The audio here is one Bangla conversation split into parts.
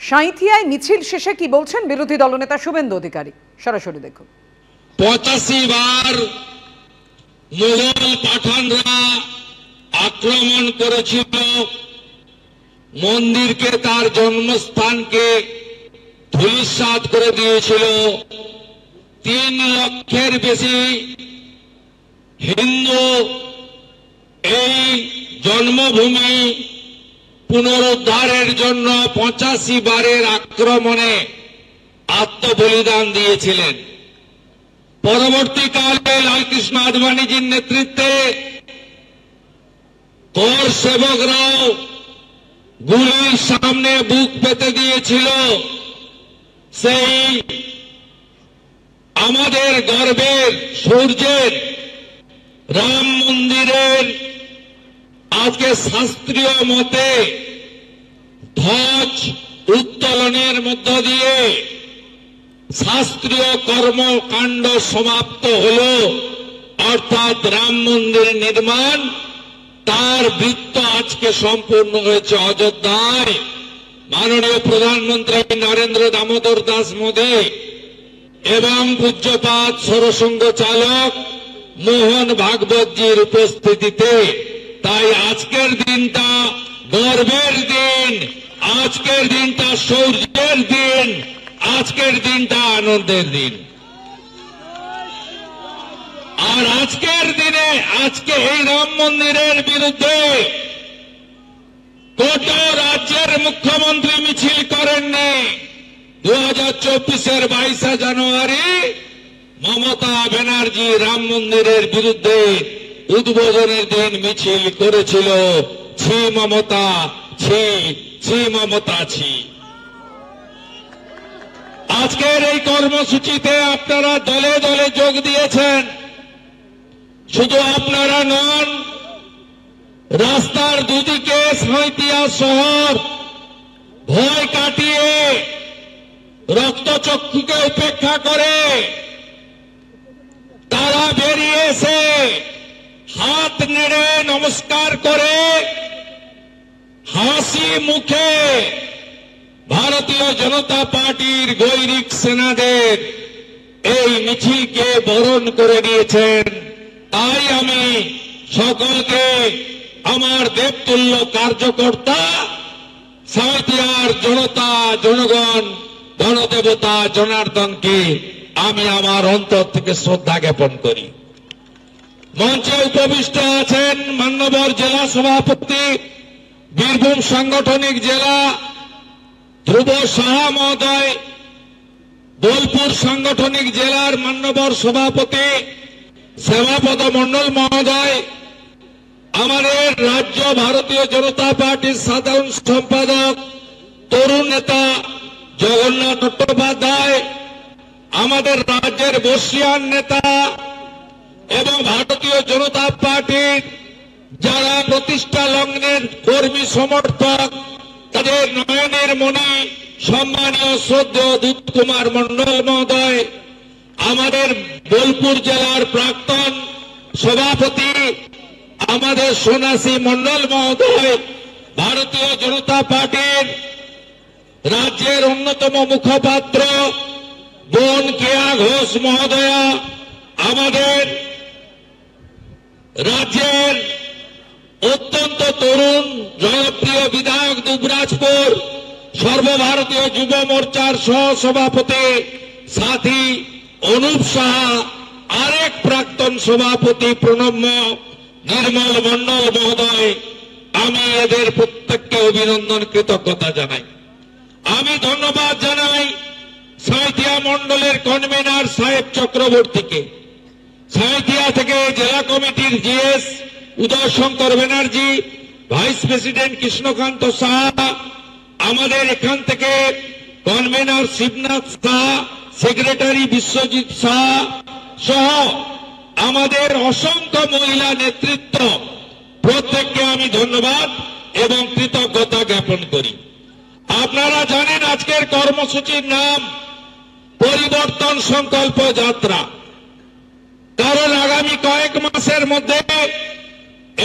সাঁইথিয়ায় মিছিল শেষে কি বলছেন বিরোধী দলনেতা শুভেন্দু অধিকারী, সরাসরি দেখুন। 85 বার মুঘল পাঠানরা আক্রমণ করেছিল মন্দিরকে, তার জন্মস্থানকে ধূলিসাৎ করে দিয়েছিল। 3 লক্ষের বেশি হিন্দু এই জন্মভূমি পুনরুদ্ধারের জন্য 85 বারের আক্রমণে আত্মবলিদান দিয়েছিলেন। পরবর্তীকালে লালকৃষ্ণ আদবানীজির নেতৃত্বে কর সেবকরাও গুলির সামনে বুক পেতে দিয়েছিল। সেই আমাদের গর্বের সূর্যের রাম মন্দিরের আজকে শাস্ত্রীয় মতে ধ্বজ উত্তোলনের মধ্য দিয়ে শাস্ত্রীয় কর্মকাণ্ড সমাপ্ত হল, অর্থাৎ রাম মন্দির নির্মাণ তার বৃত্ত আজকে সম্পূর্ণ হয়েছে অযোধ্যায়। মাননীয় প্রধানমন্ত্রী নরেন্দ্র দামোদর দাস মোদী এবং পূজ্যপাদ সরসংঘ চালক মোহন ভাগবতজির উপস্থিতিতে। তাই আজকের দিনটা গর্বের দিন, আজকের দিনটা শৌর্যের দিন, আজকের দিনটা আনন্দের দিন। আর আজকের দিনে আজকে এই রাম মন্দিরের বিরুদ্ধে কোন রাজ্যের মুখ্যমন্ত্রী মিছিল করেননি। 2024-এর 22 জানুয়ারি মমতা ব্যানার্জি রাম মন্দিরের বিরুদ্ধে উদ্বোধনের দিন মিছিল করেছিল। ছি মমতা, ছি ছি মমতা, ছি। আজকের এই কর্মসূচিতে আপনারা দলে দলে যোগ দিয়েছেন। শুধু আপনারা নন, রাস্তার দুদিকে সাঁইথিয়া শহর ভয় কাটিয়ে রক্তচক্ষুকে উপেক্ষা করে তারা বেরিয়ে এসে হাত নেড়ে নমস্কার করে হাসি মুখে ভারতীয় জনতা পার্টির গৈরিক সেনাদের এই মিছিলকে বরণ করে নিয়েছেন। তাই আমি সকলকে, আমার দেবতুল্য কার্যকর্তা, সাঁইথিয়ার জনতা, জনগণ, গণদেবতা জনার্দনকে আমি আমার অন্তর থেকে শ্রদ্ধা জ্ঞাপন করি। মঞ্চে উপবিষ্ট আছেন মান্যবর জেলা সভাপতি, বীরভূম সাংগঠনিক জেলা ধ্রুব সাহা মহোদয়, বোলপুর সাংগঠনিক জেলার মান্যবর সভাপতি শ্যামাপদ মণ্ডল মহোদয়, আমাদের রাজ্য ভারতীয় জনতা পার্টির সাধারণ সম্পাদক তরুণ নেতা জগন্নাথ চট্টোপাধ্যায়, আমাদের রাজ্যের বর্ষিয়ান নেতা এবং ভারতীয় জনতা পার্টির যারা প্রতিষ্ঠা লগ্নের কর্মী সমর্থক, তাদের নয়নের মনে সম্মানীয় শ্রদ্ধেয় দূত কুমার মণ্ডল মহোদয়, আমাদের বোলপুর জেলার প্রাক্তন সভাপতি আমাদের সন্ন্যাসী মণ্ডল মহোদয়, ভারতীয় জনতা পার্টির রাজ্যের অন্যতম মুখপাত্র বোন কেয়া ঘোষ মহোদয়া, আমাদের রাজ্যের অত্যন্ত তরুণ জনপ্রিয় বিধায়ক দুবরাজপুর সর্বভারতীয় যুব মোর্চার সহ সভাপতি সাথী অনুপ সাহা, আরেক প্রাক্তন সভাপতি প্রণম্য নির্মল মণ্ডল মহোদয়, আমি এদের প্রত্যেককে অভিনন্দন কৃতজ্ঞতা জানাই। আমি ধন্যবাদ জানাই সাঁইথিয়া মণ্ডলের কনভেনার সাহেব চক্রবর্তীকে, সাঁইথিয়া থেকে জেলা কমিটির জিএস উদয় শঙ্কর ব্যানার্জি, ভাইস প্রেসিডেন্ট কৃষ্ণকান্ত সাহা, আমাদের এখান থেকে কনভেনার শিবনাথ সাহা, সেক্রেটারি বিশ্বজিৎ সাহা সহ আমাদের অসংখ্য মহিলা নেতৃত্ব, প্রত্যেককে আমি ধন্যবাদ এবং কৃতজ্ঞতা জ্ঞাপন করি। আপনারা জানেন আজকের কর্মসূচির নাম পরিবর্তন সংকল্প যাত্রা, কারণ আগামী কয়েক মাসের মধ্যে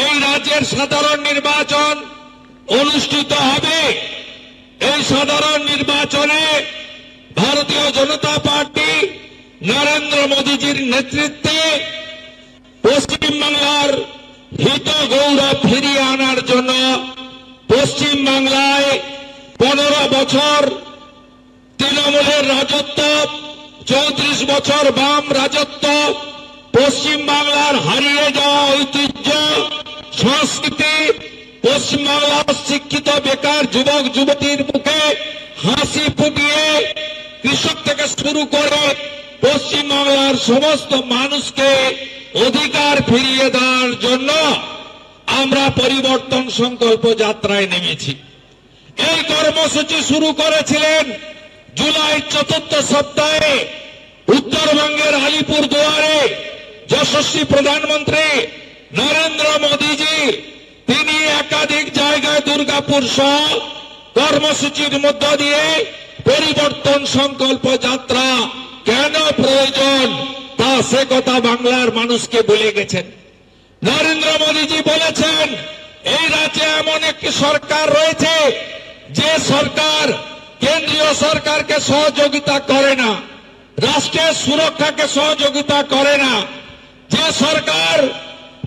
এই রাজ্যের সাধারণ নির্বাচন অনুষ্ঠিত হবে এই সাধারণ নির্বাচনে ভারতীয় জনতা পার্টি নরেন্দ্র মোদীজির নেতৃত্বে পশ্চিমবাংলার হিত গৌরব ফিরিয়ে আনার জন্য পশ্চিম বাংলায় 15 বছর তৃণমূলের রাজত্ব, 34 বছর বাম রাজত্ব, পশ্চিম বাংলার হারিয়ে যাওয়া ঐতিহ্য, সংস্কৃতি, পশ্চিমবাংলার শিক্ষিত বেকার যুবক যুবতীর মুখে হাসি ফুটিয়ে কৃষক থেকে শুরু করে পশ্চিমবাংলার সমস্ত মানুষকে অধিকার ফিরিয়ে দেওয়ার জন্য আমরা পরিবর্তন সংকল্প যাত্রায় নেমেছি। এই কর্মসূচি শুরু করেছিলেন জুলাই 4th সপ্তাহে উত্তরবঙ্গের আলিপুরদুয়ারে যশস্বী প্রধানমন্ত্রী নরেন্দ্র মোদীজি। তিনি একাধিক জায়গায় দুর্গাপুর সহ কর্মসূচির মধ্য দিয়ে পরিবর্তন সংকল্প যাত্রা কেন প্রয়োজন তা সে কথা বাংলার মানুষকে বলে গেছেন। নরেন্দ্র মোদীজি বলেছেন এই রাজ্যে এমন একটি সরকার রয়েছে যে সরকার কেন্দ্রীয় সরকারকে সহযোগিতা করে না, রাষ্ট্রের সুরক্ষাকে সহযোগিতা করে না, যে সরকার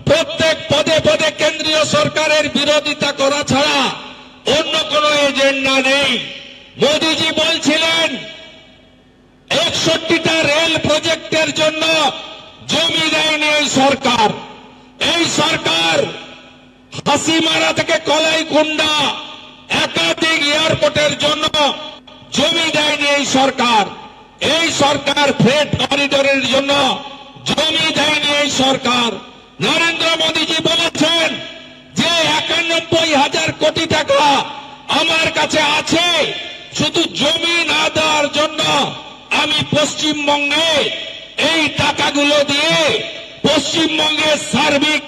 প্রত্যেক পদে পদে কেন্দ্রীয় সরকারের বিরোধিতা করা ছাড়া অন্য কোনো এজেন্ডা নেই। মোদীজি বলছিলেন 61টা রেল প্রজেক্টের জন্য জমি দেয়নি এই সরকার। এই সরকার হাসিমারা থেকে কলাইকুণ্ডা একাধিক এয়ারপোর্টের জন্য জমি দেয়নি এই সরকার। এই সরকার ফ্রেট করিডোরের জন্য জমি দেয়নি এই সরকার। নরেন্দ্র মোদীজি বলেছেন যে 91,000 কোটি টাকা আমার কাছে আছে, শুধু জমি না দেওয়ার জন্য আমি পশ্চিমবঙ্গে এই টাকাগুলো দিয়ে পশ্চিমবঙ্গের সার্বিক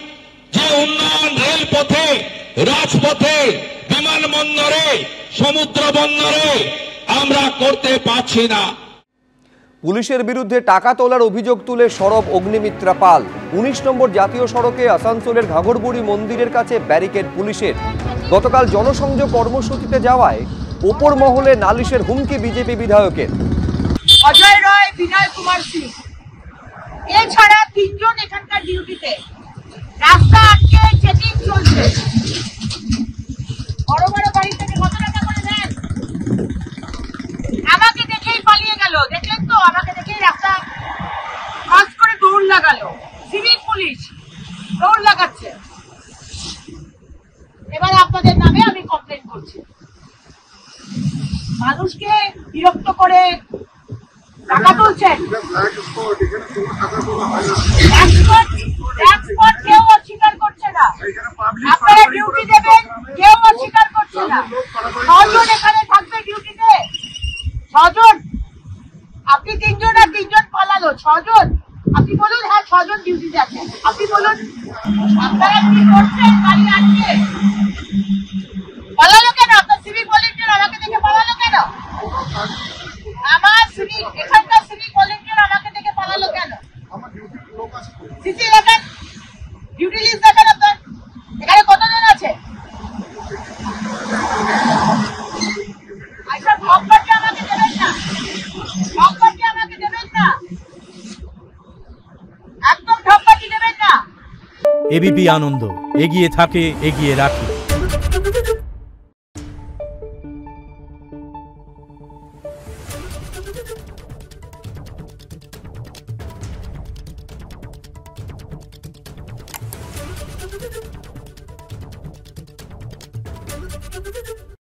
যে উন্নয়ন রেলপথে, রাজপথে, বিমানবন্দরে, সমুদ্র বন্দরে আমরা করতে পারছি না। পুলিশের বিরুদ্ধে টাকা তোলার অভিযোগ তুলে সরব অগ্নিমিত্রা পাল। 19 নম্বর জাতীয় সড়কে আসানসোলের ঘাঘরবুড়ি মন্দিরের কাছে ব্যারিকেড পুলিশের। গতকাল জনসংযোগ কর্মসূচিতে যাওয়ায় ওপর মহলে নালিশের হুমকি বিজেপি বিধায়কের। অজয় রায়, বিনয় কুমার সিং এছাড়া 3 জন এখানকার ডিউটিতে, রাস্তা আটকে চেকিং চলছে। বড় বড় গাড়ি থেকে কত টাকা করে নেন? আমাকে দেখেই পালিয়ে গেল, দেখলেন তো? আমাকে দেখেই রাস্তা ক্রস করে দৌড় লাগালো। সিভিক পুলিশ দৌড় লাগাচ্ছে। এবার আপনাদের নামে আমি কমপ্লেন করছি। মানুষকে বিরক্ত করে টাকা তুলছেন। কেউ অস্বীকার করছে না। আপনারা ডিউটি দেবেন, কেউ অস্বীকার করছে না। 6 জন এখানে থাকবে ডিউটিতে, 6 জন। আপনি 3 জন আর 3 জন পালালো, 6 জন। আপনি বলুন, হ্যাঁ 6 জন ডিউটিতে আছে। আপনি বলুন আপনারা কি করছেন? গাড়ি আটকে পালালো কেন? আপনার সিভিক ভলেন্টিয়ার আমাকে দেখে পালালো কেন? আমার সিভিক, এখানকার সিভিক ভলেন্টিয়ার আমাকে দেখে পালালো কেন? সিসি দেখেন, ডিউটি লিস্ট দেখেন আপনার। এখানে কতজন আছে? আচ্ছা, ভক্তকে আমাকে দেবেন না, ভক্তকে আমাকে দেবেন না, একদম ঠকবাজি দেবেন না। এবিপি আনন্দ, এগিয়ে থাকে, এগিয়ে রাখে। Thank you.